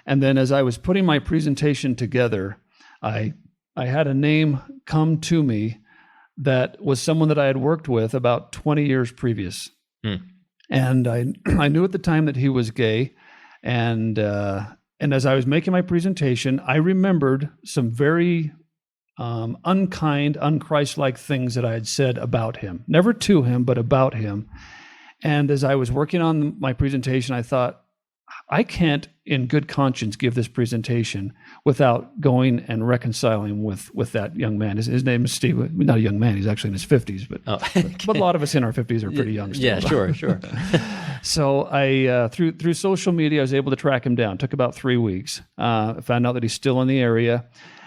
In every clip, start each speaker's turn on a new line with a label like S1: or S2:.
S1: And then as I was putting my presentation together, I had a name come to me that was someone that I had worked with about 20 years previous. And I knew at the time that he was gay. And as I was making my presentation, I remembered some very unkind, unchristlike things that I had said about him. Never to him, but about him. And as I was working on my presentation, I thought, I can't in good conscience give this presentation without going and reconciling with that young man. His name is Steve. Not a young man, he's actually in his 50s, but a lot of us in our 50s are pretty young still.
S2: Yeah, sure.
S1: So I, through social media, I was able to track him down. It took about 3 weeks. I found out that he's still in the area,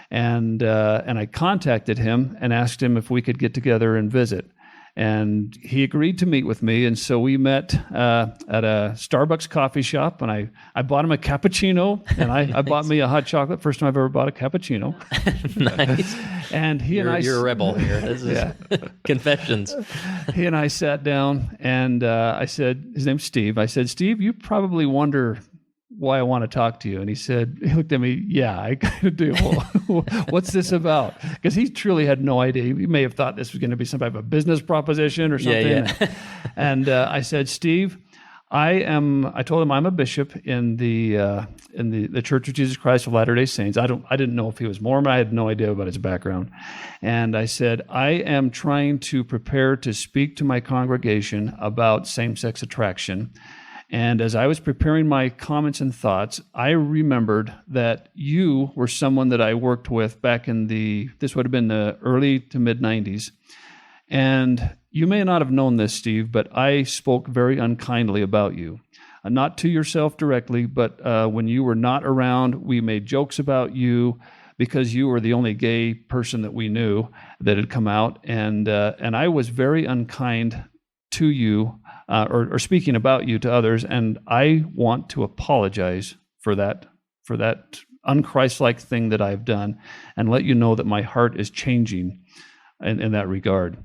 S1: and I contacted him and asked him if we could get together and visit. And he agreed to meet with me, and so we met at a Starbucks coffee shop, and I bought him a cappuccino, and I
S2: Nice.
S1: bought me a hot chocolate. First time I've ever bought a cappuccino.
S2: Nice.
S1: And
S2: You're a rebel here. This is confessions.
S1: He and I sat down, and I said, his name's Steve. I said, Steve, you probably wonder why I want to talk to you. And he looked at me, yeah, I kind of do. What's this about? Because he truly had no idea. He may have thought this was going to be some type of business proposition or something.
S2: Yeah.
S1: And I said, Steve, I told him I'm a bishop in the Church of Jesus Christ of Latter-day Saints. I didn't know if he was Mormon. I had no idea about his background. And I said, I am trying to prepare to speak to my congregation about same-sex attraction. And as I was preparing my comments and thoughts, I remembered that you were someone that I worked with back in this would have been the early to mid 90s. And you may not have known this, Steve, but I spoke very unkindly about you. Not to yourself directly, but when you were not around, we made jokes about you because you were the only gay person that we knew that had come out. And I was very unkind to you, or speaking about you to others, and I want to apologize for that unchristlike thing that I've done, and let you know that my heart is changing in that regard.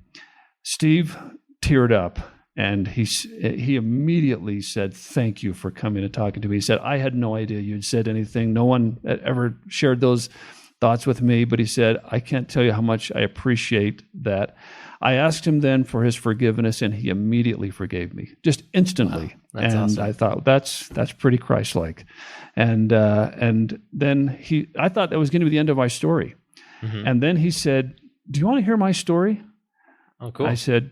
S1: Steve teared up, and he immediately said, "Thank you for coming and talking to me." He said, "I had no idea you'd said anything. No one ever shared those thoughts with me," but he said, "I can't tell you how much I appreciate that." I asked him then for his forgiveness, and he immediately forgave me, just instantly.
S2: Wow, that's awesome.
S1: I thought that's pretty Christ-like. And then I thought that was going to be the end of my story.
S2: Mm-hmm.
S1: And then he said, "Do you want to hear my story?"
S2: Oh, cool.
S1: I said,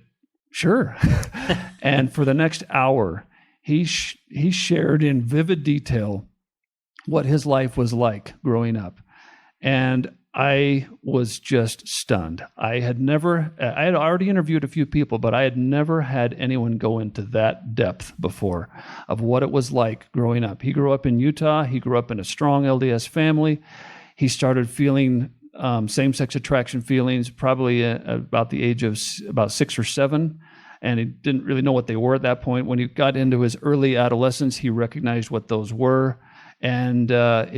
S1: "Sure." And for the next hour, he shared in vivid detail what his life was like growing up. And I was just stunned. I had already interviewed a few people, but I had never had anyone go into that depth before of what it was like growing up. He grew up in Utah. He grew up in a strong LDS family. He started feeling same-sex attraction feelings probably about the age of about 6 or 7, and he didn't really know what they were at that point. When he got into his early adolescence, he recognized what those were. And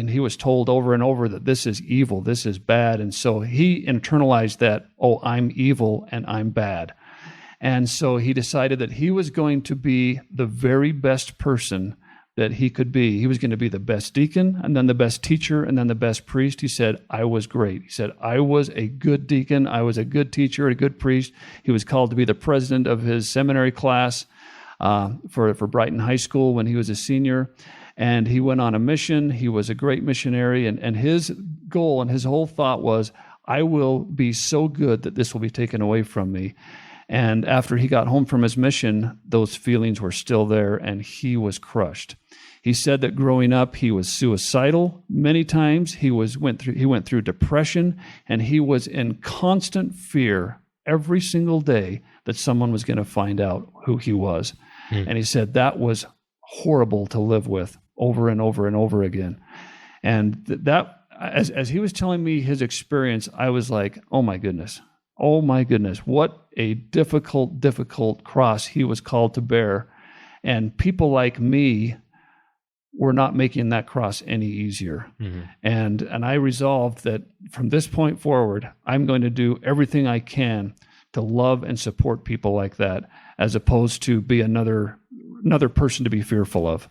S1: he was told over and over that this is evil, this is bad. And so he internalized that, oh, I'm evil and I'm bad. And so he decided that he was going to be the very best person that he could be. He was going to be the best deacon, and then the best teacher, and then the best priest. He said, I was great. He said, I was a good deacon, I was a good teacher, a good priest. He was called to be the president of his seminary class for Brighton High School when he was a senior. And he went on a mission. He was a great missionary. And his goal and his whole thought was, I will be so good that this will be taken away from me. And after he got home from his mission, those feelings were still there, and he was crushed. He said that growing up, he was suicidal many times. He went through depression, and he was in constant fear every single day that someone was going to find out who he was. And he said that was horrible to live with over and over and over again. And that, as he was telling me his experience, I was like, oh my goodness, what a difficult cross he was called to bear. And people like me were not making that cross any easier. Mm-hmm. And I resolved that from this point forward, I'm going to do everything I can to love and support people like that, as opposed to be another person to be fearful of.